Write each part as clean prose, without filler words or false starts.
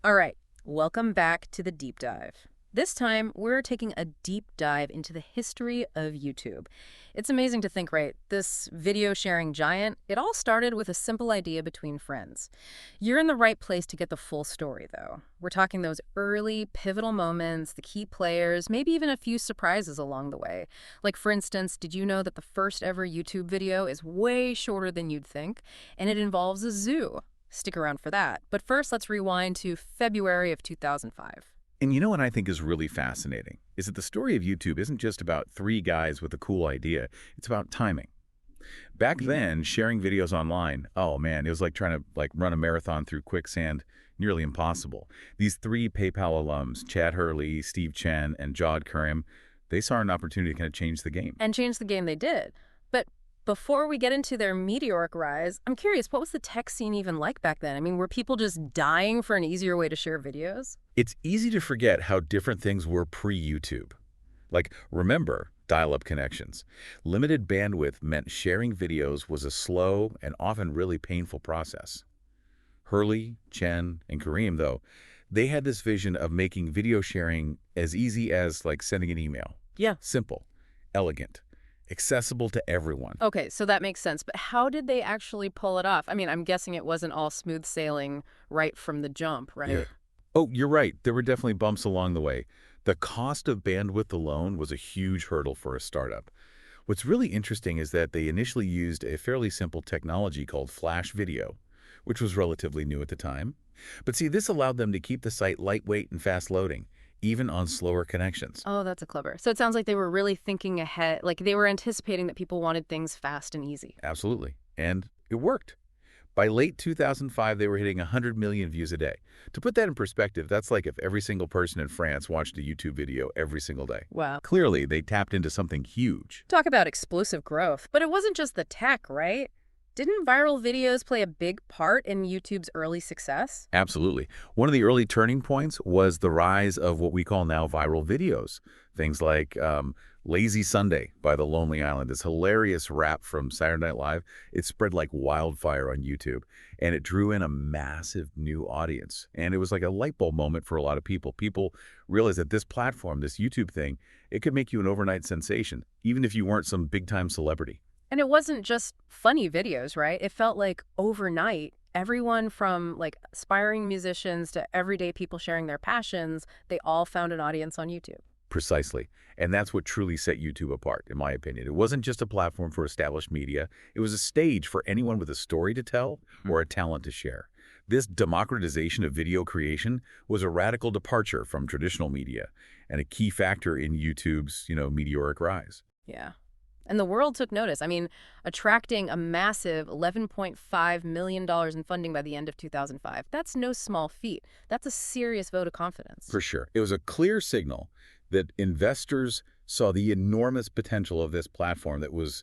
All right, welcome back to the deep dive. This time, we're taking a deep dive into the history of YouTube. It's amazing to think, right? This video sharing giant, it all started with a simple idea between friends. You're in the right place to get the full story, though. We're talking those early, pivotal moments, the key players, maybe even a few surprises along the way. Like, for instance, did you know that the first ever YouTube video is way shorter than you'd think, and it involves a zoo? Stick around for that. But first, let's rewind to February of 2005. And you know what I think is really fascinating is that the story of YouTube isn't just about three guys with a cool idea. It's about timing. Back then, sharing videos online, oh man, it was like trying to run a marathon through quicksand, nearly impossible. These three PayPal alums, Chad Hurley, Steve Chen, and Jod Karim, they saw an opportunity to kind of change the game. And change the game they did. But before we get into their meteoric rise, I'm curious, what was the tech scene even like back then? I mean, were people just dying for an easier way to share videos? It's easy to forget how different things were pre-YouTube. Like, remember dial-up connections. Limited bandwidth meant sharing videos was a slow and often really painful process. Hurley, Chen, and Kareem, though, they had this vision of making video sharing as easy as sending an email. Yeah. Simple, elegant, accessible to everyone. Okay, so that makes sense. But how did they actually pull it off? I mean, I'm guessing it wasn't all smooth sailing right from the jump, right? Yeah. Oh, you're right. There were definitely bumps along the way. The cost of bandwidth alone was a huge hurdle for a startup. What's really interesting is that they initially used a fairly simple technology called Flash Video, which was relatively new at the time. But see, this allowed them to keep the site lightweight and fast loading, even on slower connections. Oh, that's a clever. So it sounds like they were really thinking ahead, like they were anticipating that people wanted things fast and easy. Absolutely. And it worked. By late 2005, they were hitting 100 million views a day. To put that in perspective, that's like if every single person in France watched a YouTube video every single day. Wow. Clearly, they tapped into something huge. Talk about explosive growth. But it wasn't just the tech, right? Didn't viral videos play a big part in YouTube's early success? Absolutely. One of the early turning points was the rise of what we call now viral videos. Things like Lazy Sunday by The Lonely Island, this hilarious rap from Saturday Night Live. It spread like wildfire on YouTube, and it drew in a massive new audience. And it was like a light bulb moment for a lot of people. People realized that this platform, this YouTube thing, it could make you an overnight sensation, even if you weren't some big-time celebrity. And it wasn't just funny videos, right? It felt like overnight, everyone from aspiring musicians to everyday people sharing their passions, they all found an audience on YouTube. Precisely. And that's what truly set YouTube apart, in my opinion. It wasn't just a platform for established media. It was a stage for anyone with a story to tell or a talent to share. This democratization of video creation was a radical departure from traditional media and a key factor in YouTube's, meteoric rise. Yeah. And the world took notice. I mean, attracting a massive $11.5 million in funding by the end of 2005. That's no small feat. That's a serious vote of confidence. For sure. It was a clear signal that investors saw the enormous potential of this platform that was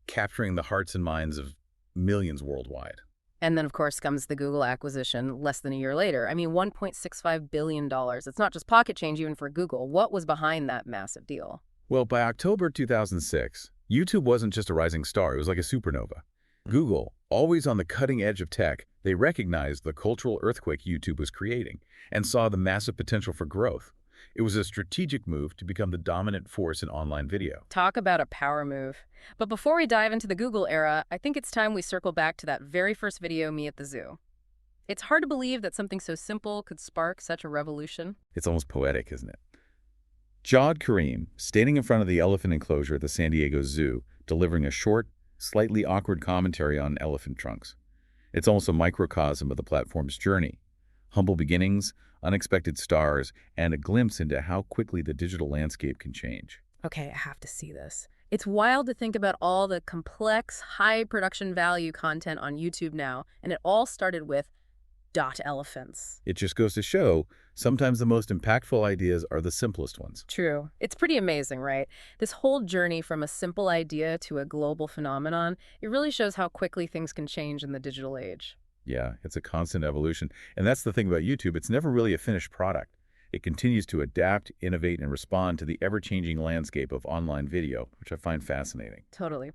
capturing the hearts and minds of millions worldwide. And then, of course, comes the Google acquisition less than a year later. I mean, $1.65 billion. It's not just pocket change even for Google. What was behind that massive deal? Well, by October 2006, YouTube wasn't just a rising star. It was like a supernova. Google, always on the cutting edge of tech, they recognized the cultural earthquake YouTube was creating and saw the massive potential for growth. It was a strategic move to become the dominant force in online video. Talk about a power move. But before we dive into the Google era, I think it's time we circle back to that very first video, Me at the Zoo. It's hard to believe that something so simple could spark such a revolution. It's almost poetic, isn't it? Jod Karim, standing in front of the elephant enclosure at the San Diego Zoo, delivering a short, slightly awkward commentary on elephant trunks. It's almost a microcosm of the platform's journey. Humble beginnings, unexpected stars, and a glimpse into how quickly the digital landscape can change. Okay, I have to see this. It's wild to think about all the complex, high production value content on YouTube now, and it all started with dot elephants. It just goes to show, sometimes the most impactful ideas are the simplest ones. True. It's pretty amazing, right? This whole journey from a simple idea to a global phenomenon, it really shows how quickly things can change in the digital age. Yeah, it's a constant evolution. And that's the thing about YouTube. It's never really a finished product. It continues to adapt, innovate, and respond to the ever-changing landscape of online video, which I find fascinating. Totally.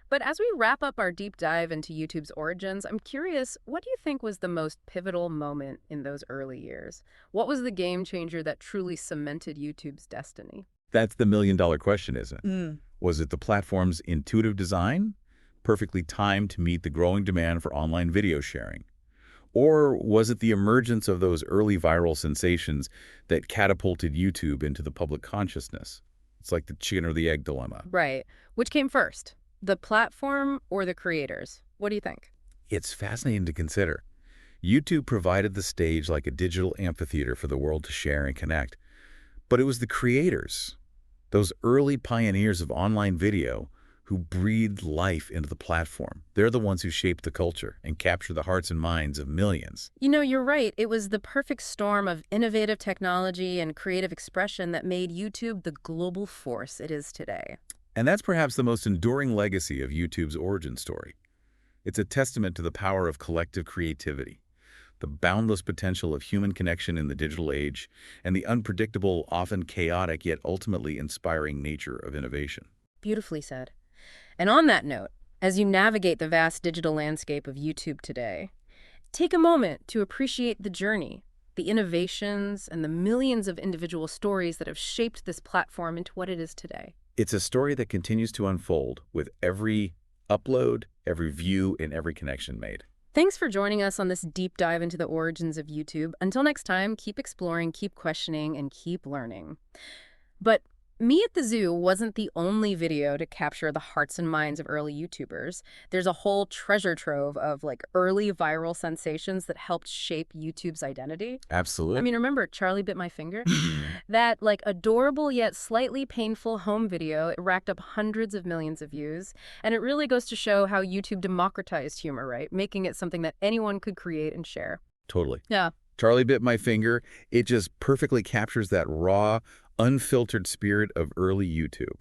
But as we wrap up our deep dive into YouTube's origins, I'm curious, what do you think was the most pivotal moment in those early years? What was the game changer that truly cemented YouTube's destiny? That's the million-dollar question, isn't it? Mm. Was it the platform's intuitive design, perfectly timed to meet the growing demand for online video sharing? Or was it the emergence of those early viral sensations that catapulted YouTube into the public consciousness? It's like the chicken or the egg dilemma. Right. Which came first, the platform or the creators? What do you think? It's fascinating to consider. YouTube provided the stage like a digital amphitheater for the world to share and connect. But it was the creators, those early pioneers of online video, who breathed life into the platform. They're the ones who shaped the culture and captured the hearts and minds of millions. You know, you're right. It was the perfect storm of innovative technology and creative expression that made YouTube the global force it is today. And that's perhaps the most enduring legacy of YouTube's origin story. It's a testament to the power of collective creativity, the boundless potential of human connection in the digital age, and the unpredictable, often chaotic, yet ultimately inspiring nature of innovation. Beautifully said. And on that note, as you navigate the vast digital landscape of YouTube today, take a moment to appreciate the journey, the innovations, and the millions of individual stories that have shaped this platform into what it is today. It's a story that continues to unfold with every upload, every view, and every connection made. Thanks for joining us on this deep dive into the origins of YouTube. Until next time, keep exploring, keep questioning, and keep learning. But Me at the Zoo wasn't the only video to capture the hearts and minds of early YouTubers. There's a whole treasure trove of early viral sensations that helped shape YouTube's identity. I Absolutely. mean, remember Charlie Bit My Finger? That adorable yet slightly painful home video, it racked up hundreds of millions of views. And it really goes to show how YouTube democratized humor, right? Making it something that anyone could create and share. Totally. Yeah. Charlie Bit My Finger, it just perfectly captures that raw, unfiltered spirit of early YouTube.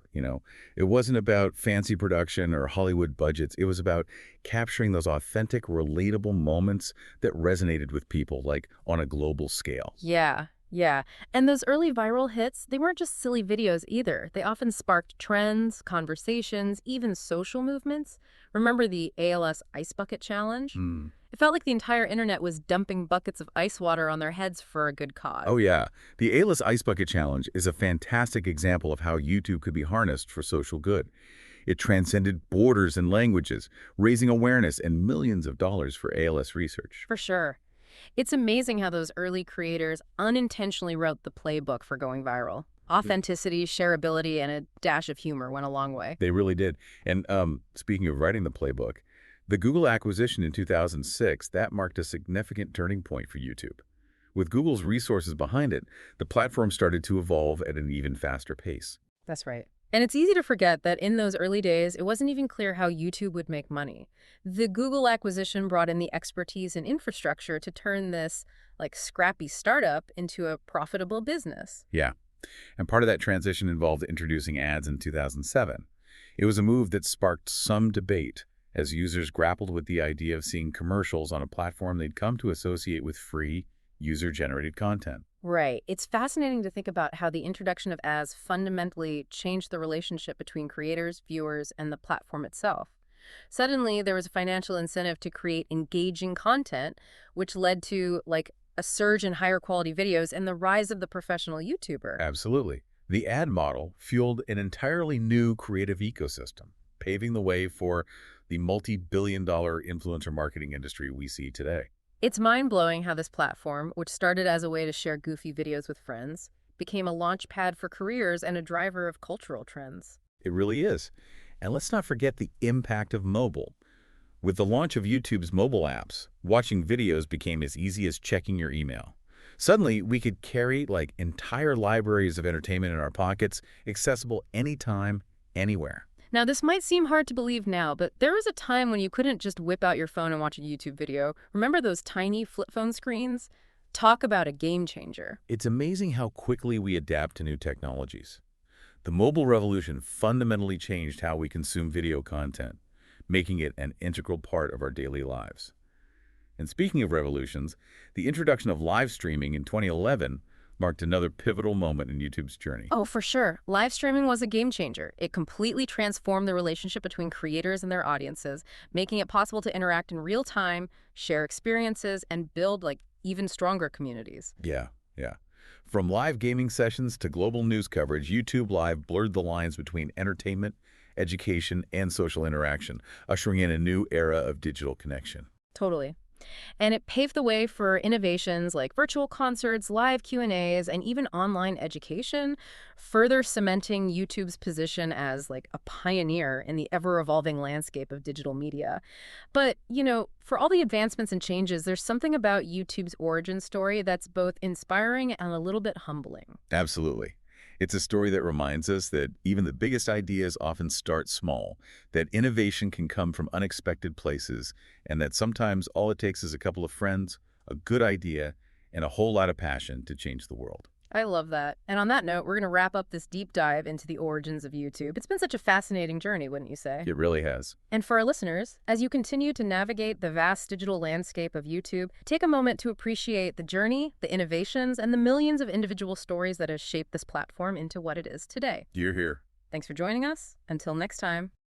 It wasn't about fancy production or Hollywood budgets. It was about capturing those authentic, relatable moments that resonated with people, like on a global scale. Yeah, yeah. And those early viral hits, they weren't just silly videos either. They often sparked trends, conversations, even social movements. Remember the ALS Ice Bucket Challenge? Hmm. It felt like the entire internet was dumping buckets of ice water on their heads for a good cause. Oh, yeah. The A-list Ice Bucket Challenge is a fantastic example of how YouTube could be harnessed for social good. It transcended borders and languages, raising awareness and millions of dollars for ALS research. For sure. It's amazing how those early creators unintentionally wrote the playbook for going viral. Authenticity, shareability, and a dash of humor went a long way. They really did. And speaking of writing the playbook, the Google acquisition in 2006, that marked a significant turning point for YouTube. With Google's resources behind it, the platform started to evolve at an even faster pace. That's right. And it's easy to forget that in those early days, it wasn't even clear how YouTube would make money. The Google acquisition brought in the expertise and infrastructure to turn this, scrappy startup into a profitable business. Yeah. And part of that transition involved introducing ads in 2007. It was a move that sparked some debate as users grappled with the idea of seeing commercials on a platform they'd come to associate with free, user-generated content. Right. It's fascinating to think about how the introduction of ads fundamentally changed the relationship between creators, viewers, and the platform itself. Suddenly, there was a financial incentive to create engaging content, which led to, a surge in higher quality videos and the rise of the professional YouTuber. Absolutely. The ad model fueled an entirely new creative ecosystem, paving the way for the multi-billion-dollar influencer marketing industry we see today. It's mind-blowing how this platform, which started as a way to share goofy videos with friends, became a launch pad for careers and a driver of cultural trends. It really is. And let's not forget the impact of mobile. With the launch of YouTube's mobile apps, watching videos became as easy as checking your email. Suddenly, we could carry entire libraries of entertainment in our pockets, accessible anytime, anywhere. Now, this might seem hard to believe now, but there was a time when you couldn't just whip out your phone and watch a YouTube video. Remember those tiny flip phone screens? Talk about a game changer. It's amazing how quickly we adapt to new technologies. The mobile revolution fundamentally changed how we consume video content, making it an integral part of our daily lives. And speaking of revolutions, the introduction of live streaming in 2011 marked another pivotal moment in YouTube's journey. Oh, for sure. Live streaming was a game changer. It completely transformed the relationship between creators and their audiences, making it possible to interact in real time, share experiences, and build even stronger communities. Yeah, yeah. From live gaming sessions to global news coverage, YouTube Live blurred the lines between entertainment, education, and social interaction, ushering in a new era of digital connection. Totally. And it paved the way for innovations like virtual concerts, live Q&As, and even online education, further cementing YouTube's position as a pioneer in the ever-evolving landscape of digital media. But, for all the advancements and changes, there's something about YouTube's origin story that's both inspiring and a little bit humbling. Absolutely. It's a story that reminds us that even the biggest ideas often start small, that innovation can come from unexpected places, and that sometimes all it takes is a couple of friends, a good idea, and a whole lot of passion to change the world. I love that. And on that note, we're going to wrap up this deep dive into the origins of YouTube. It's been such a fascinating journey, wouldn't you say? It really has. And for our listeners, as you continue to navigate the vast digital landscape of YouTube, take a moment to appreciate the journey, the innovations, and the millions of individual stories that have shaped this platform into what it is today. You're here. Thanks for joining us. Until next time.